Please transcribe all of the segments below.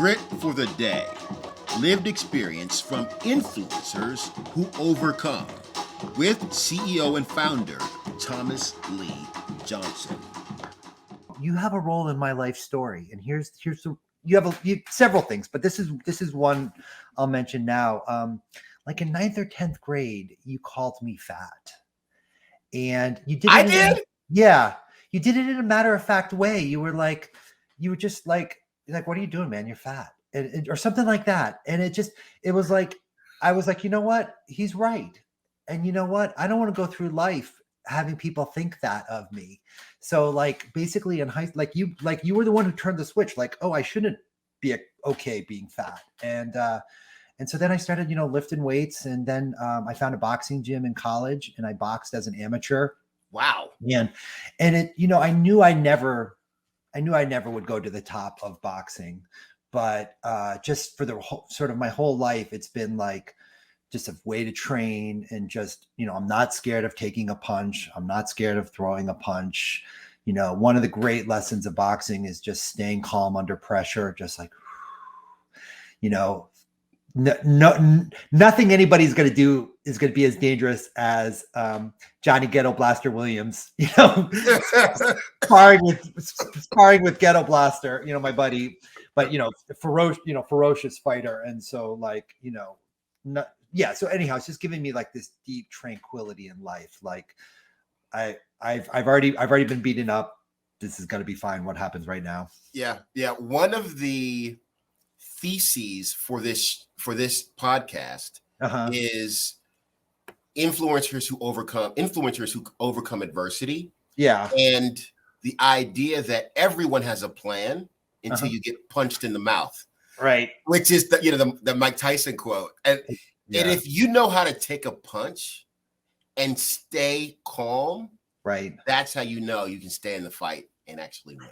Grit for the Day. Lived experience from influencers who overcome. With CEO and founder Thomas Lee Johnson. You have a role in my life story, and here's you have several things, but this is one I'll mention now. Like in 9th or 10th grade, you called me fat, and you did. I did. Yeah, you did it in a matter of fact way. You were just like, what are you doing, man? You're fat, or something like that. And it was like, I was like, you know what? He's right. And you know what? I don't want to go through life having people think that of me. So like basically in high, like you were the one who turned the switch, like, oh, I shouldn't be okay being fat. And so then I started, lifting weights, and then I found a boxing gym in college, and I boxed as an amateur. Wow. And it, I knew I never would go to the top of boxing, but just for the whole, sort of my whole life, it's been like just a way to train, and just, I'm not scared of taking a punch. I'm not scared of throwing a punch. One of the great lessons of boxing is just staying calm under pressure, just like, nothing anybody's going to do is going to be as dangerous as Johnny Ghetto Blaster Williams, sparring with Ghetto Blaster, my buddy, but ferocious fighter. And so so anyhow, it's just giving me like this deep tranquility in life. Like I've already been beaten up. This is going to be fine. What happens right now? Yeah. One of the theses for this podcast is influencers who overcome adversity. Yeah. And the idea that everyone has a plan until you get punched in the mouth. Right. Which is the Mike Tyson quote. And if you know how to take a punch and stay calm, right, that's how you know you can stay in the fight and actually win.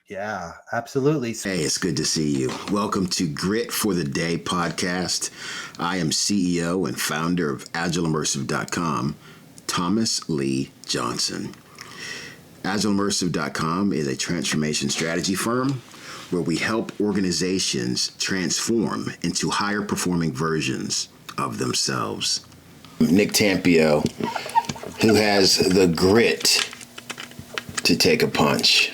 Yeah, absolutely. Hey, it's good to see you. Welcome to Grit for the Day podcast. I am CEO and founder of AgileImmersive.com, Thomas Lee Johnson. AgileImmersive.com is a transformation strategy firm where we help organizations transform into higher performing versions of themselves. Nick Tampio, who has the grit to take a punch.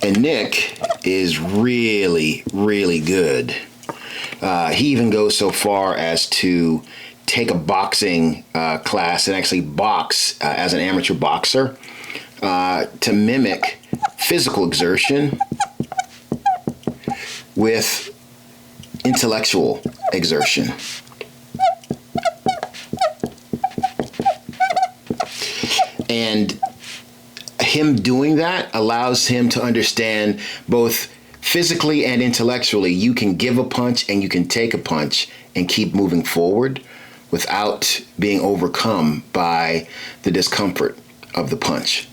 And Nick is really, really good. He even goes so far as to take a boxing class and actually box as an amateur boxer to mimic physical exertion with intellectual exertion. And him doing that allows him to understand both physically and intellectually, you can give a punch and you can take a punch and keep moving forward without being overcome by the discomfort of the punch.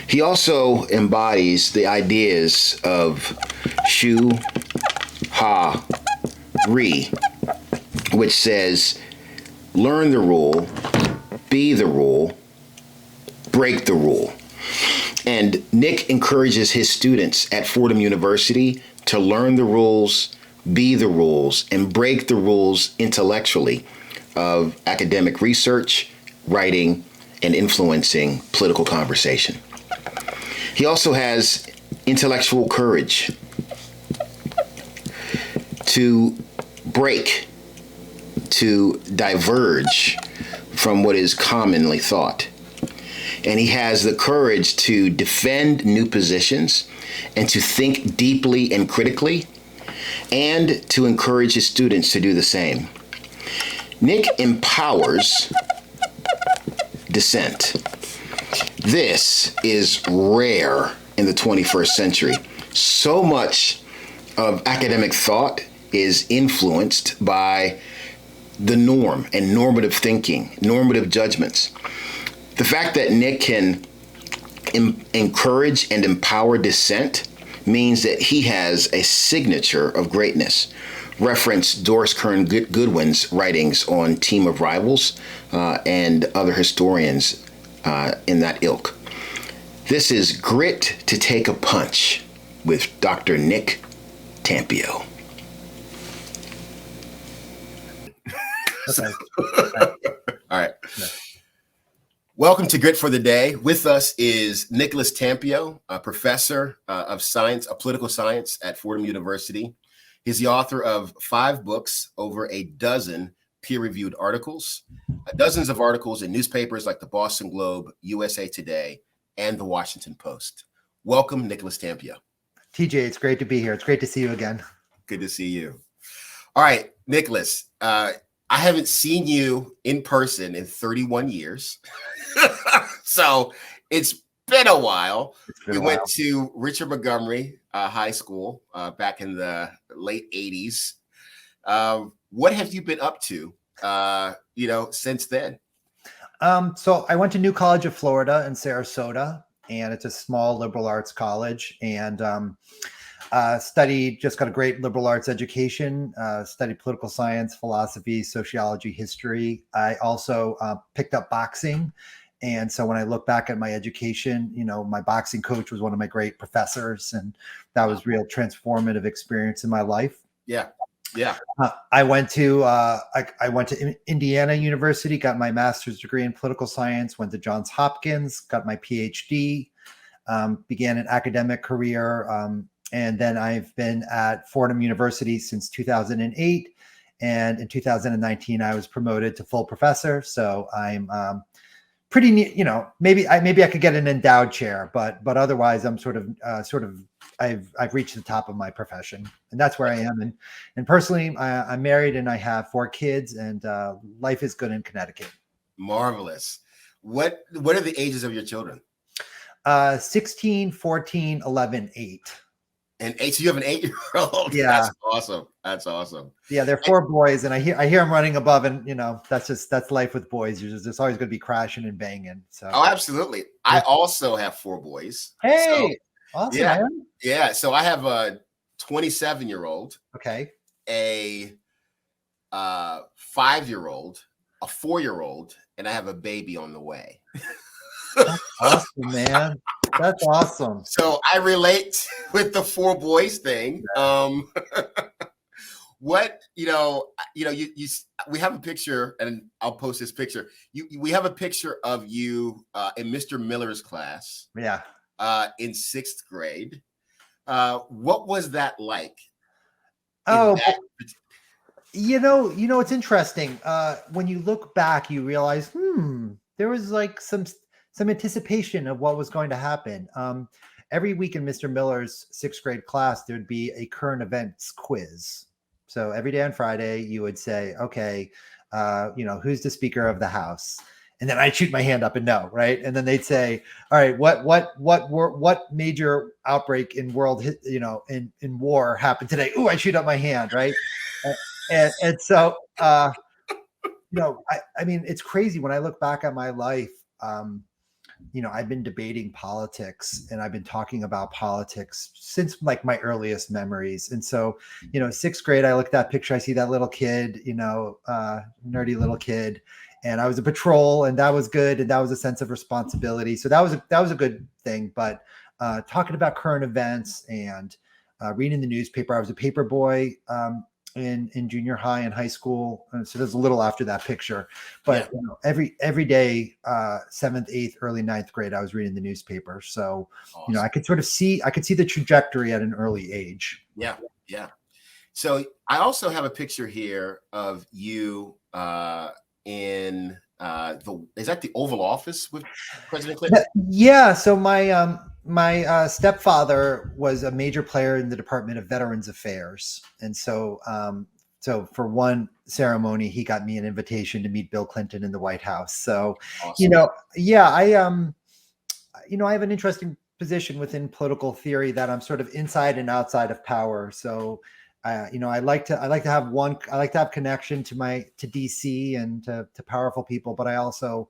He also embodies the ideas of Shu Ha Ri, which says, learn the rule, be the rule, break the rule. And Nick encourages his students at Fordham University to learn the rules, be the rules, and break the rules intellectually of academic research, writing, and influencing political conversation. He also has intellectual courage to break, to diverge from what is commonly thought. And he has the courage to defend new positions and to think deeply and critically, and to encourage his students to do the same. Nick empowers dissent. This is rare in the 21st century. So much of academic thought is influenced by the norm and normative thinking, normative judgments. The fact that Nick can encourage and empower dissent means that he has a signature of greatness. Reference Doris Kearns Goodwin's writings on Team of Rivals and other historians in that ilk. This is grit to take a punch. with Dr. Nick Tampio. Okay. All right. Yeah. Welcome to Grit for the Day. With us is Nicholas Tampio, a professor of political science at Fordham University. He's the author of 5 books, over a dozen peer-reviewed articles, dozens of articles in newspapers like the Boston Globe, USA Today, and the Washington Post. Welcome, Nicholas Tampio. TJ, it's great to be here. It's great to see you again. Good to see you. All right, Nicholas, I haven't seen you in person in 31 years. So it's been a while. We went to Richard Montgomery High School back in the late 80s. What have you been up to, since then? So I went to New College of Florida in Sarasota, and it's a small liberal arts college, and got a great liberal arts education, studied political science, philosophy, sociology, history. I also picked up boxing. And so when I look back at my education, my boxing coach was one of my great professors, and that was real transformative experience in my life. Yeah. Yeah. I went to Indiana University, got my master's degree in political science, went to Johns Hopkins, got my PhD, began an academic career. And then I've been at Fordham University since 2008. And in 2019, I was promoted to full professor. So I'm pretty neat, maybe I could get an endowed chair, but otherwise I'm I've reached the top of my profession, and that's where I am. And personally, I'm married and I have 4 kids, and life is good in Connecticut. Marvelous. What are the ages of your children? 16, 14, 11, 8. And 8, so you have an 8-year-old. Yeah. That's awesome. Yeah, they're 4 boys, and I hear them running above, and that's life with boys. You're just always going to be crashing and banging. So. Oh, absolutely. I also have 4 boys. Hey, so, awesome. Yeah. So I have a 27-year-old. Okay. A 5-year-old, a 4-year-old, and I have a baby on the way. That's awesome, man. That's awesome. So I relate with the 4 boys thing. What we have a picture, and I'll post this picture. We have a picture of you in Mr. Miller's class. Yeah. In 6th grade. What was that like? It's interesting. When you look back, you realize, there was like some anticipation of what was going to happen. Every week in Mr. Miller's 6th grade class, there'd be a current events quiz. So every day on Friday, you would say, okay, who's the Speaker of the House? And then I'd shoot my hand up and no, right? And then they'd say, all right, what major outbreak in world, in war happened today? Ooh, I shoot up my hand, right? and so, I mean, it's crazy when I look back at my life. I've been debating politics, and I've been talking about politics since like my earliest memories. And so, 6th grade, I look at that picture, I see that little kid, nerdy little kid, and I was a patrol, and that was good. And that was a sense of responsibility. So that was a good thing. But talking about current events and reading the newspaper, I was a paper boy in junior high and high school. So there's a little after that picture, but every day, 7th, 8th, early 9th grade, I was reading the newspaper. So, awesome. I could see the trajectory at an early age. Yeah. Yeah. So I also have a picture here of you in is that the Oval Office with President Clinton? Yeah. So my stepfather was a major player in the Department of Veterans Affairs. And so, for one ceremony, he got me an invitation to meet Bill Clinton in the White House. So, awesome. I have an interesting position within political theory that I'm sort of inside and outside of power. So, I like to have connection to DC and to powerful people, but I also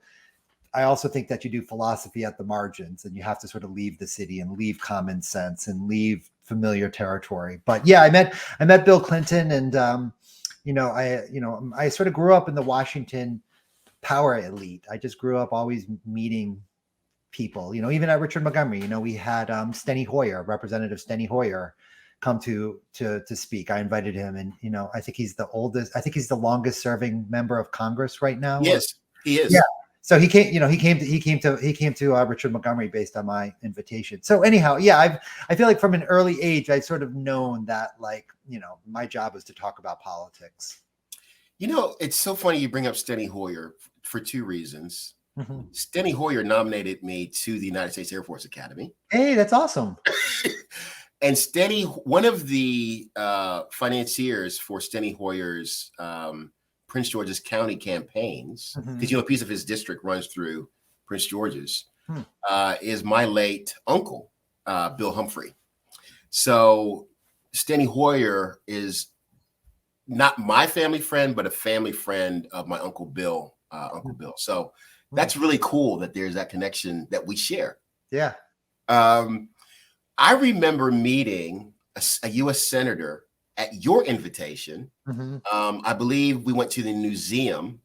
think that you do philosophy at the margins, and you have to sort of leave the city and leave common sense and leave familiar territory. But yeah, I met Bill Clinton, and I sort of grew up in the Washington power elite. I just grew up always meeting people, even at Richard Montgomery, we had Steny Hoyer, Representative Steny Hoyer, come to speak. I invited him, and I think he's the longest serving member of Congress right now. Yes, he is. Yeah. So he came to Richard Montgomery based on my invitation. So anyhow, yeah, I feel like from an early age, I sort of known that my job was to talk about politics. It's so funny you bring up Steny Hoyer for two reasons. Steny Hoyer nominated me to the United States Air Force Academy. Hey, that's awesome. And Steny, one of the financiers for Steny Hoyer's Prince George's County campaigns, because a piece of his district runs through Prince George's, is my late uncle, Bill Humphrey. So Steny Hoyer is not my family friend, but a family friend of my Uncle Bill. So that's really cool that there's that connection that we share. Yeah. I remember meeting a U.S. senator at your invitation. I believe we went to the museum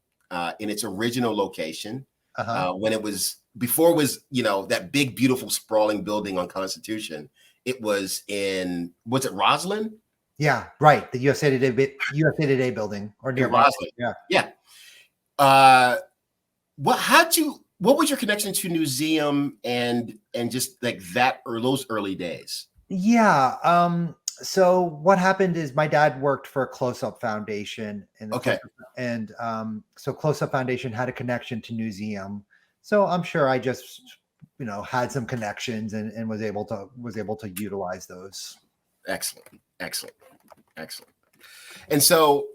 in its original location when it was that big, beautiful, sprawling building on Constitution. It was it Roslyn? Yeah, right. The USA Today building or near Roslyn. Yeah. What was your connection to museum and just like that or those early days? Yeah. So what happened is my dad worked for Close Up Foundation, so Close Up Foundation had a connection to museum. So I'm sure I just had some connections and was able to utilize those. Excellent. And so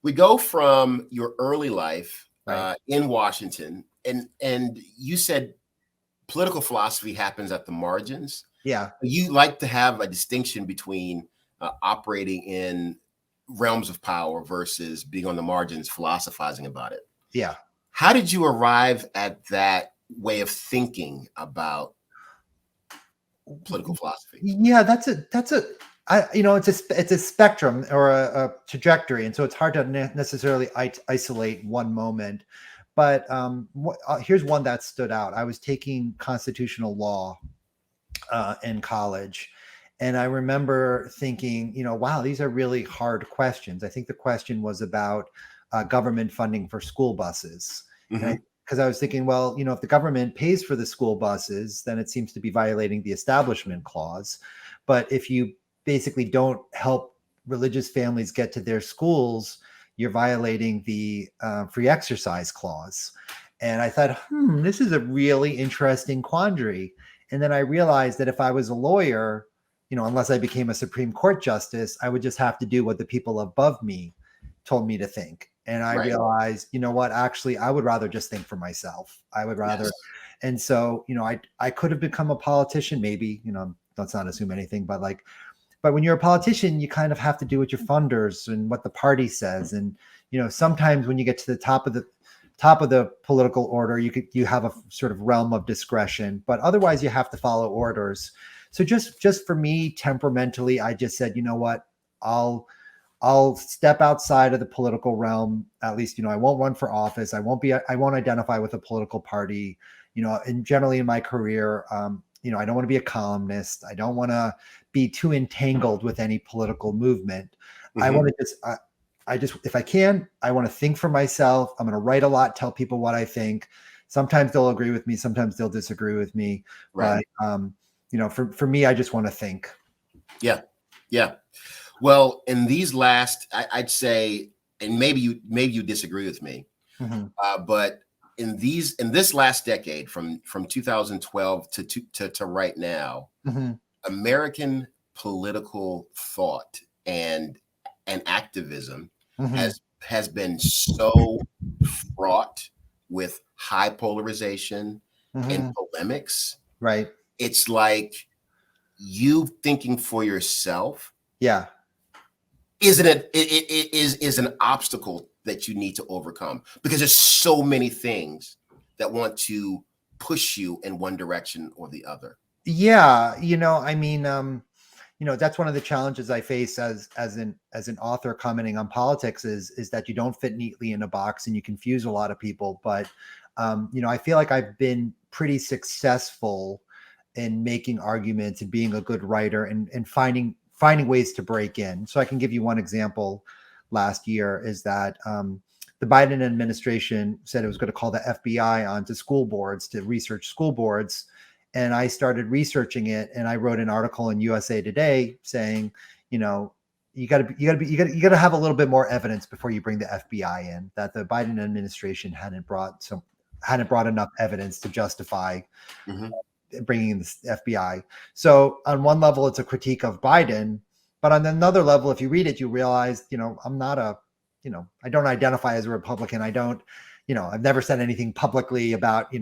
we go from your early life in Washington, and you said political philosophy happens at the margins. Yeah. You like to have a distinction between operating in realms of power versus being on the margins, philosophizing about it. Yeah. How did you arrive at that way of thinking about political philosophy? Yeah, it's a spectrum or a trajectory, and so it's hard to necessarily isolate one moment. But here's one that stood out. I was taking constitutional law in college, and I remember thinking, wow, these are really hard questions. I think the question was about government funding for school buses. Because I was thinking, well, if the government pays for the school buses, then it seems to be violating the Establishment Clause. But if you basically don't help religious families get to their schools, you're violating the Free Exercise Clause. And I thought, this is a really interesting quandary. And then I realized that if I was a lawyer, unless I became a Supreme Court justice, I would just have to do what the people above me told me to think. And I realized, what, actually, I would rather just think for myself. I would rather. Yes. And so, I could have become a politician, maybe, let's not assume anything, but when you're a politician, you kind of have to do what your funders and what the party says. And, sometimes when you get to the top of the political order, you have a sort of realm of discretion, but otherwise you have to follow orders. So just for me, temperamentally, I just said, what, I'll step outside of the political realm. At least, I won't run for office. I won't identify with a political party, and generally in my career, I don't want to be a columnist. I don't want to be too entangled with any political movement. I want to if I can, I want to think for myself. I'm going to write a lot, tell people what I think. Sometimes they'll agree with me. Sometimes they'll disagree with me. Right. But, for me, I just want to think. Yeah. Yeah. Well, in these last, I'd say, and maybe you disagree with me, but in this last decade, from 2012 to right now, American political thought and activism has been so fraught with high polarization and polemics. Right. It's like you thinking for yourself. Yeah. Isn't it is an obstacle that you need to overcome, because there's so many things that want to push you in one direction or the other. Yeah, that's one of the challenges I face as an author commenting on politics is that you don't fit neatly in a box and you confuse a lot of people. But I feel like I've been pretty successful in making arguments and being a good writer and finding ways to break in. So I can give you one example. Last year is that the Biden administration said it was going to call the FBI onto school boards to research school boards. And I started researching it, and I wrote an article in USA Today saying, you got to have a little bit more evidence before you bring the FBI in. That the Biden administration hadn't brought enough evidence to justify bringing in the FBI. So on one level, it's a critique of Biden, but on another level, if you read it, you realize, I'm not I don't identify as a Republican. I don't, I've never said anything publicly about,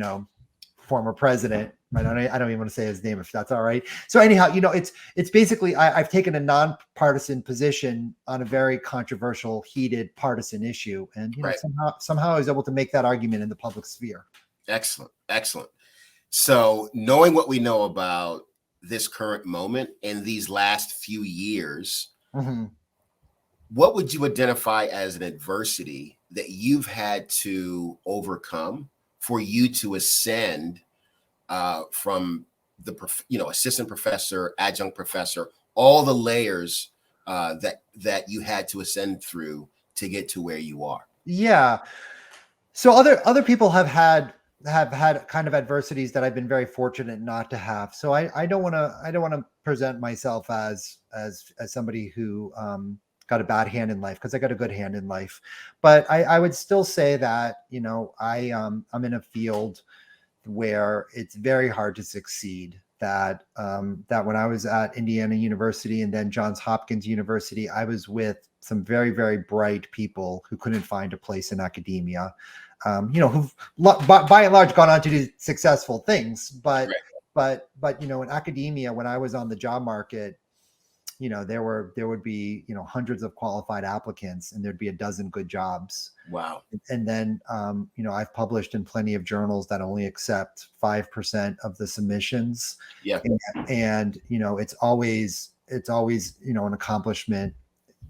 former president. I don't even want to say his name, if that's all right. So anyhow, it's basically, I've taken a nonpartisan position on a very controversial, heated partisan issue. And, right. somehow I was able to make that argument in the public sphere. Excellent. Excellent. So knowing what we know about this current moment and these last few years, what would you identify as an adversity that you've had to overcome for you to ascend from the assistant professor, adjunct professor, all the layers that you had to ascend through to get to where you are? Yeah. So other people have had kind of adversities that I've been very fortunate not to have. So I don't want to present myself as somebody who got a bad hand in life, because I got a good hand in life. But I would still say that, I'm in a field where it's very hard to succeed. That when I was at Indiana University and then Johns Hopkins University, I was with some very, very bright people who couldn't find a place in academia, who've by and large gone on to do successful things. But in academia, when I was on the job market, there would be, hundreds of qualified applicants, and there'd be a dozen good jobs. Wow. And then, I've published in plenty of journals that only accept 5% of the submissions. Yeah. And it's always, an accomplishment,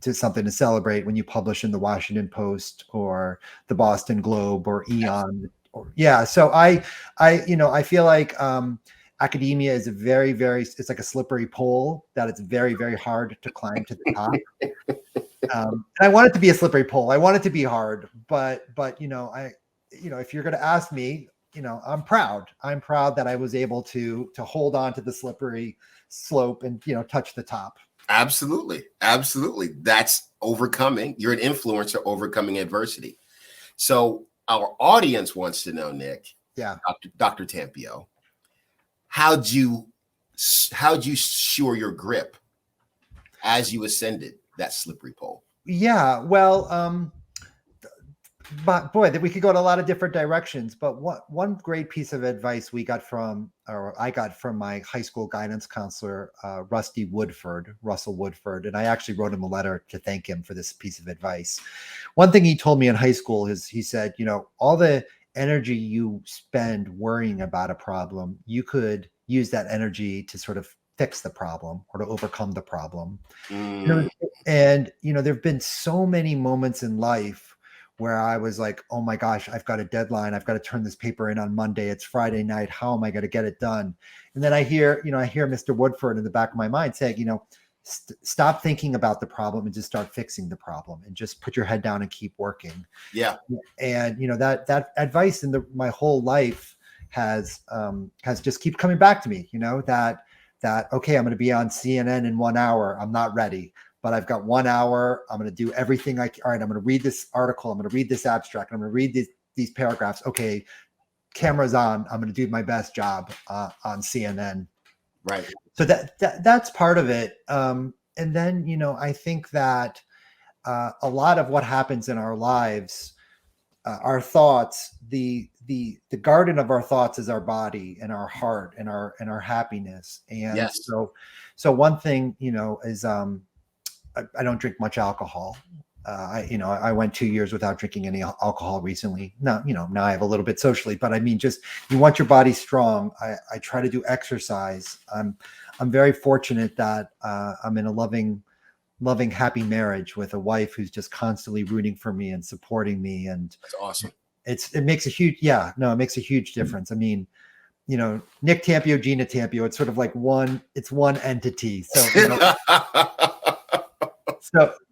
to something to celebrate when you publish in the Washington Post or the Boston Globe or Eon. So I feel like, academia is a very, very, it's like a slippery pole that it's very, very hard to climb to the top. And I want it to be a slippery pole. I want it to be hard, but if you're going to ask me, I'm proud that I was able to hold on to the slippery slope and, touch the top. Absolutely. Absolutely. That's overcoming. You're an influencer overcoming adversity. So our audience wants to know, Nick, Dr. Tampio, how'd you shore your grip as you ascended that slippery pole? Yeah, well, but boy, that we could go in a lot of different directions. But one great piece of advice I got from my high school guidance counselor, Russell Woodford, and I actually wrote him a letter to thank him for this piece of advice. One thing he told me in high school is, he said, all the energy you spend worrying about a problem, you could use that energy to sort of fix the problem or to overcome the problem. And there've been so many moments in life where I was like, oh my gosh, I've got a deadline. I've got to turn this paper in on Monday. It's Friday night. How am I going to get it done? And then I hear Mr. Woodford in the back of my mind saying, stop thinking about the problem and just start fixing the problem, and just put your head down and keep working. Yeah. And, that advice in my whole life has just keep coming back to me, that, okay, I'm going to be on CNN in 1 hour. I'm not ready, but I've got 1 hour. I'm going to do everything all right, I'm going to read this article. I'm going to read this abstract. I'm going to read these paragraphs. Okay, camera's on. I'm going to do my best job on CNN. Right. So that's part of it. And then, I think that a lot of what happens in our lives, our thoughts, the garden of our thoughts is our body and our heart and our happiness. And yes. So one thing, is I don't drink much alcohol. I went 2 years without drinking any alcohol recently. Now I have a little bit socially, but I mean, just, you want your body strong. I try to do exercise. I'm very fortunate that I'm in a loving, happy marriage with a wife who's just constantly rooting for me and supporting me. And that's awesome. It makes a huge, yeah, no, it makes a huge difference. I mean, Nick Tampio, Gina Tampio, it's sort of like it's one entity. So,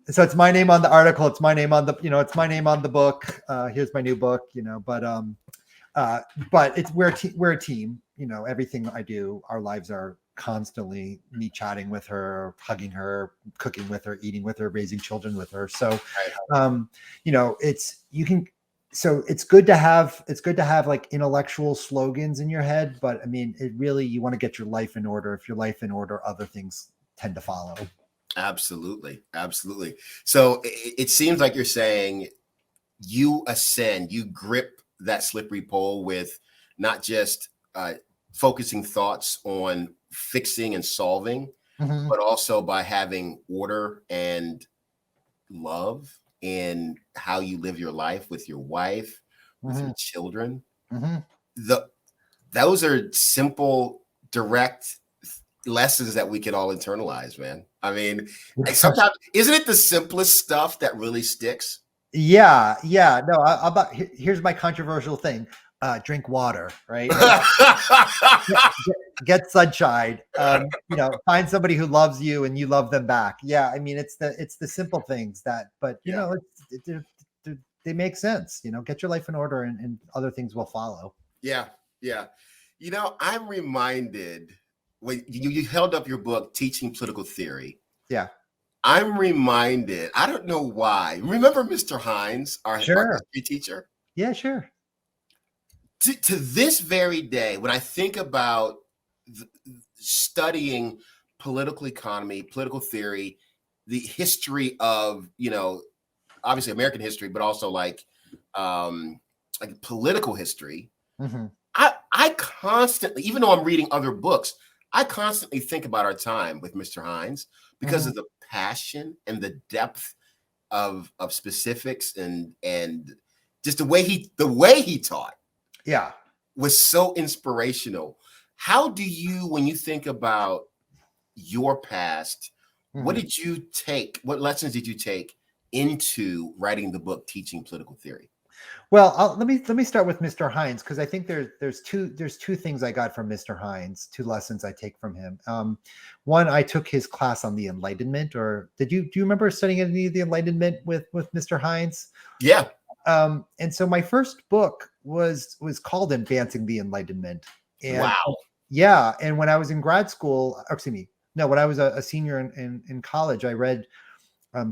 so it's my name on the article. It's my name on it's my name on the book. Here's my new book, but we're a team, everything I do, our lives are constantly me chatting with her, hugging her, cooking with her, eating with her, raising children with her. So, it's good to have like intellectual slogans in your head, but I mean, you want to get your life in order. If your life in order, other things tend to follow. Absolutely. Absolutely. So it seems like you're saying you ascend, you grip that slippery pole with not just focusing thoughts on fixing and solving, but also by having order and love in how you live your life with your wife, with your children. Those are simple, direct lessons that we can all internalize, man. I mean, sometimes isn't it the simplest stuff that really sticks? Yeah. No, here's my controversial thing. Drink water, right? Get sunshine. Find somebody who loves you and you love them back. Yeah, I mean, it's the simple things but they make sense. Get your life in order, and other things will follow. Yeah. I'm reminded when you held up your book, Teaching Political Theory. Yeah. I'm reminded, I don't know why. Remember Mr. Hines, our history teacher? Yeah, sure. To this very day, when I think about studying political economy, political theory, the history of, obviously American history, but also like political history, I constantly, even though I'm reading other books, I constantly think about our time with Mr. Hines because of the passion and the depth of specifics and just the way he taught. Yeah. Was so inspirational. How do you, when you think about your past, what lessons did you take into writing the book, Teaching Political Theory? Well, let me start with Mr. Hines, because I think there's two things I got from Mr. Hines, two lessons I take from him. One, I took his class on the Enlightenment, or do you remember studying any of the Enlightenment with Mr. Hines? Yeah. And so my first book was called Advancing the Enlightenment. And wow. Yeah, and when I was in grad school, when I was a senior in college, I read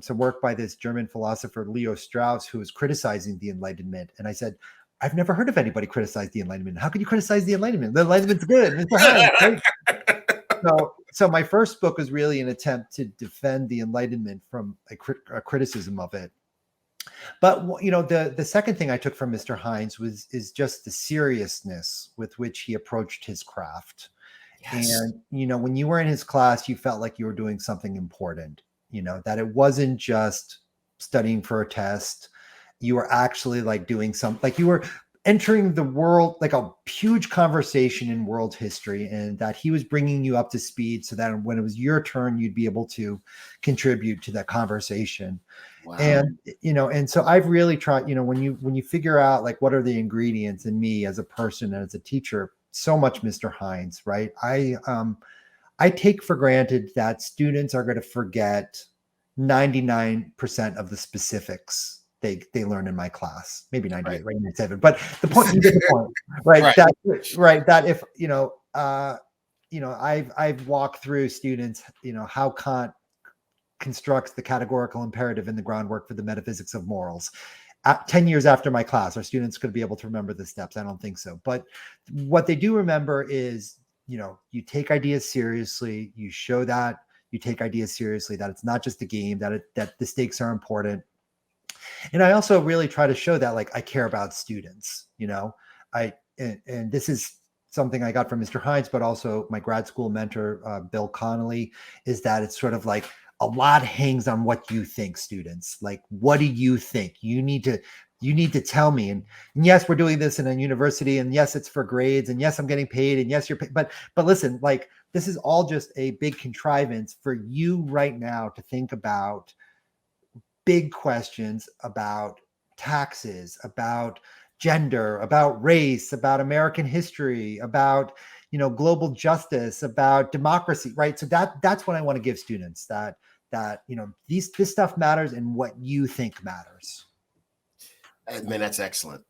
some work by this German philosopher, Leo Strauss, who was criticizing the Enlightenment. And I said, I've never heard of anybody criticize the Enlightenment. How can you criticize the Enlightenment? The Enlightenment's good. Mr. Hines, right? So my first book was really an attempt to defend the Enlightenment from a criticism of it. But the second thing I took from Mr. Hines is just the seriousness with which he approached his craft. Yes. And when you were in his class, you felt like you were doing something important. That it wasn't just studying for a test. You were actually like doing something, like you were entering the world, like a huge conversation in world history, and that he was bringing you up to speed so that when it was your turn, you'd be able to contribute to that conversation. Wow. And so I've really tried, when you figure out like what are the ingredients in me as a person and as a teacher, so much Mr. Hines, right? I take for granted that students are going to forget 99% of the specifics they learn in my class, maybe 98, right? 97. But the point, you get the point, right? That if I've walked through students, how Kant constructs the categorical imperative in the groundwork for the metaphysics of morals. 10 years after my class, are students going to be able to remember the steps? I don't think so. But what they do remember is, you take ideas seriously. You show that you take ideas seriously, that it's not just a game, that the stakes are important. And I also really try to show that, like, I care about students, and this is something I got from Mr. Hines, but also my grad school mentor, Bill Connolly, is that it's sort of like a lot hangs on what you think, students. Like, what do you think? You need to tell me. And yes, we're doing this in a university, and yes, it's for grades, and yes, I'm getting paid, and yes, you're paid. But listen, like, this is all just a big contrivance for you right now to think about big questions about taxes, about gender, about race, about American history, about, global justice, about democracy, right? So that's what I want to give students, that this stuff matters and what you think matters. Man, that's excellent.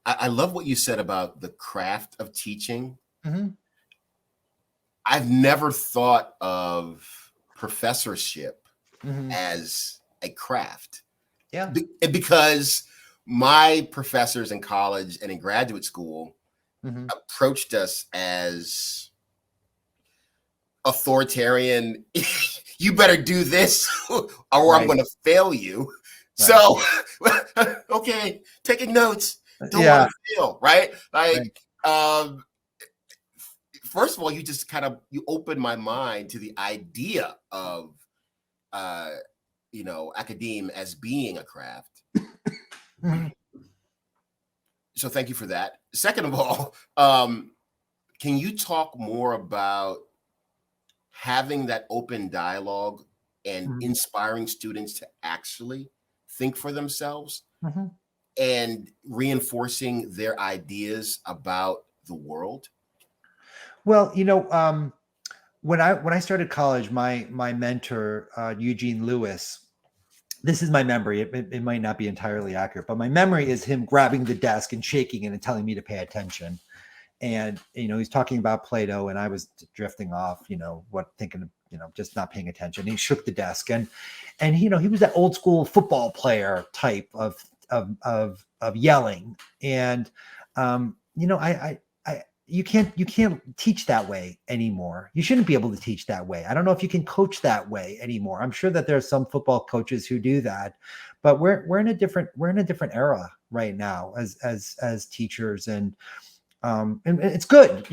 I love what you said about the craft of teaching. Mm-hmm. I've never thought of professorship Mm-hmm. as a craft. Yeah. Because my professors in college and in graduate school approached us as authoritarian. You better do this or I'm going to fail you. So, okay, taking notes. Don't want to fail, right? Like, first of all, you just you opened my mind to the idea of, academe as being a craft. So thank you for that. Second of all, can you talk more about having that open dialogue and inspiring students to actually think for themselves and reinforcing their ideas about the world? Well, when I started college, my mentor, Eugene Lewis, this is my memory. It might not be entirely accurate, but my memory is him grabbing the desk and shaking it and telling me to pay attention. And, he's talking about Plato, and I was drifting off, thinking, just not paying attention. He shook the desk, and he was that old school football player type of yelling. And, you can't teach that way anymore. You shouldn't be able to teach that way. I don't know if you can coach that way anymore. I'm sure that there are some football coaches who do that, but we're in a different era right now as teachers, and it's good.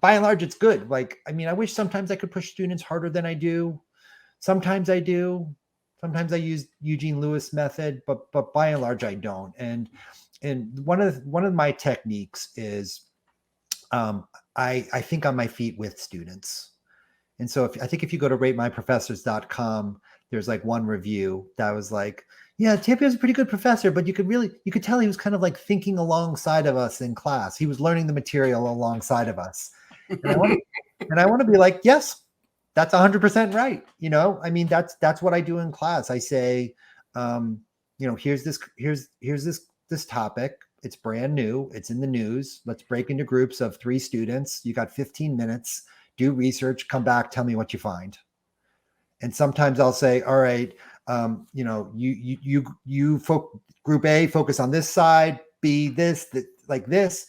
By and large, it's good. Like, I wish sometimes I could push students harder than I do. Sometimes I do. Sometimes I use Eugene Lewis method, but by and large, I don't. And one of my techniques is, I think on my feet with students. And so I think if you go to ratemyprofessors.com, there's like one review that was like, yeah, Tampio's a pretty good professor, but you could tell he was kind of like thinking alongside of us in class. He was learning the material alongside of us. And I want to be like, yes, that's 100% right. That's what I do in class. I say, here's this topic. It's brand new. It's in the news. Let's break into groups of 3 students. You got 15 minutes, do research, come back, tell me what you find. And sometimes I'll say, all right, group A, focus on this side, B, like this,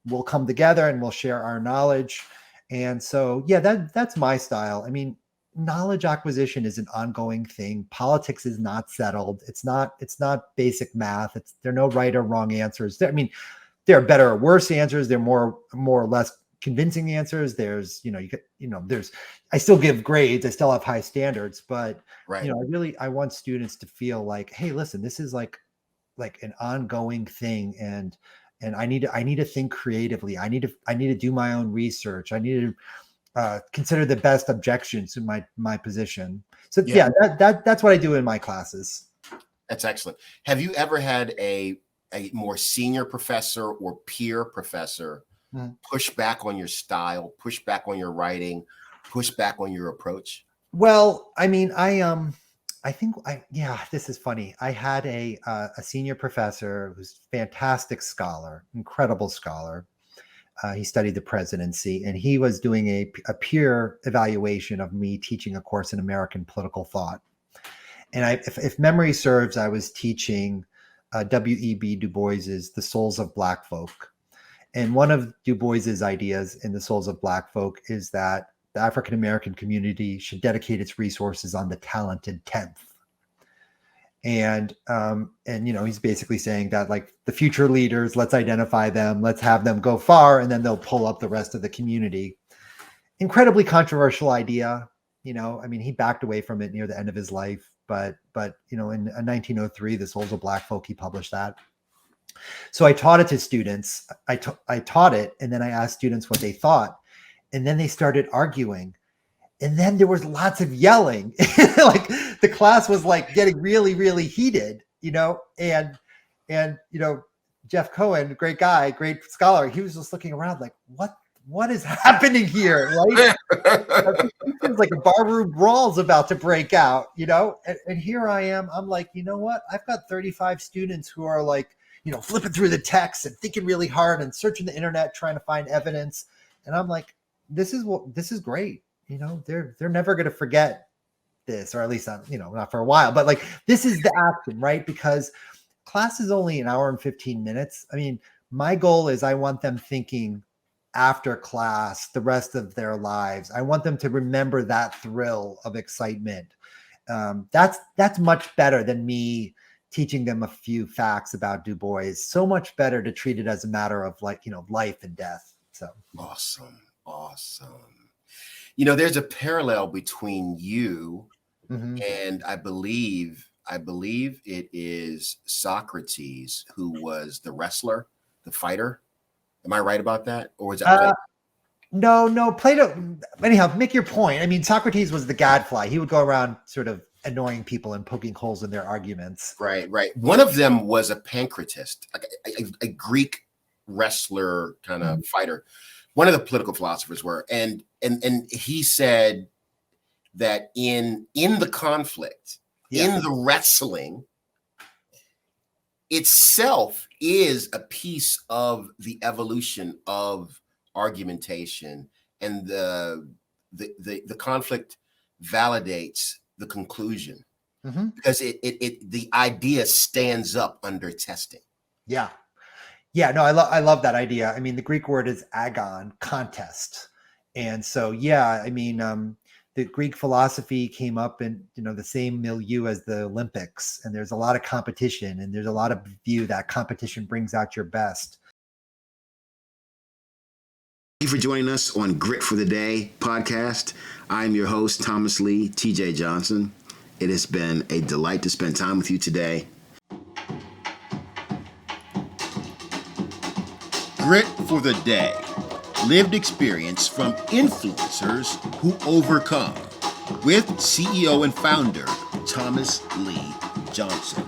we'll come together and we'll share our knowledge. And so, yeah, that's my style. Knowledge acquisition is an ongoing thing. Politics is not settled. It's not basic math. There are no right or wrong answers. There are better or worse answers. There are more or less convincing answers. There's, I still give grades. I still have high standards, but I want students to feel like, hey, listen, this is like an ongoing thing. And I need to think creatively. I need to do my own research. I need to consider the best objections to my position. So that's what I do in my classes. That's excellent. Have you ever had a more senior professor or peer professor push back on your style, push back on your writing, push back on your approach? Well, this is funny. I had a senior professor who's a fantastic scholar, incredible scholar. He studied the presidency, and he was doing a peer evaluation of me teaching a course in American political thought. And if memory serves, I was teaching W.E.B. Du Bois's The Souls of Black Folk. And one of Du Bois's ideas in The Souls of Black Folk is that the African American community should dedicate its resources on the talented 10th. And he's basically saying that, like, the future leaders, let's identify them, let's have them go far, and then they'll pull up the rest of the community. Incredibly controversial idea. He backed away from it near the end of his life, but in 1903, The Souls of Black Folk, he published that. So I taught it to students. I taught it, and then I asked students what they thought, and then they started arguing. And then there was lots of yelling. Like, the class was like getting really, really heated, and Jeff Cohen, great guy, great scholar, he was just looking around like, what is happening here, right? It feels like a barroom brawl's about to break out, and here I am. I'm like, you know what? I've got 35 students who are like, flipping through the text and thinking really hard and searching the internet, trying to find evidence. And I'm like, this is great. They're never going to forget this, or at least not for a while, but like, this is the action, right? Because class is only an hour and 15 minutes. I mean, my goal is I want them thinking after class the rest of their lives. I want them to remember that thrill of excitement. That's much better than me teaching them a few facts about Du Bois. So much better to treat it as a matter of life and death. So awesome. There's a parallel between you and I believe it is Socrates, who was the wrestler, the fighter. Am I right about that? Or is that Plato? No, Plato. Anyhow, make your point. I mean, Socrates was the gadfly. He would go around sort of annoying people and poking holes in their arguments. Right. One of them was a pancratist, like a Greek wrestler kind of fighter. One of the political philosophers were, and he said that in the conflict, in the wrestling itself is a piece of the evolution of argumentation, and the conflict validates the conclusion because the idea stands up under testing. Yeah. No, I love that idea. I mean, the Greek word is agon, contest, and so I mean, the Greek philosophy came up in the same milieu as the Olympics, and there's a lot of competition, and there's a lot of view that competition brings out your best. Thank you for joining us on Grit for the Day podcast. I'm your host, Thomas Lee, TJ Johnson. It has been a delight to spend time with you today. Grit for the Day. Lived experience from influencers who overcome, with CEO and founder Thomas Lee Johnson.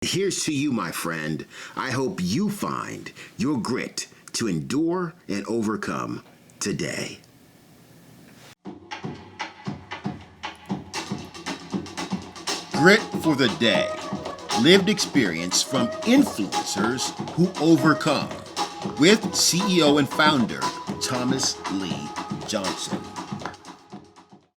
Here's to you, my friend. I hope you find your grit to endure and overcome today. Grit for the Day. Lived experience from influencers who overcome, with CEO and founder Thomas Lee Johnson.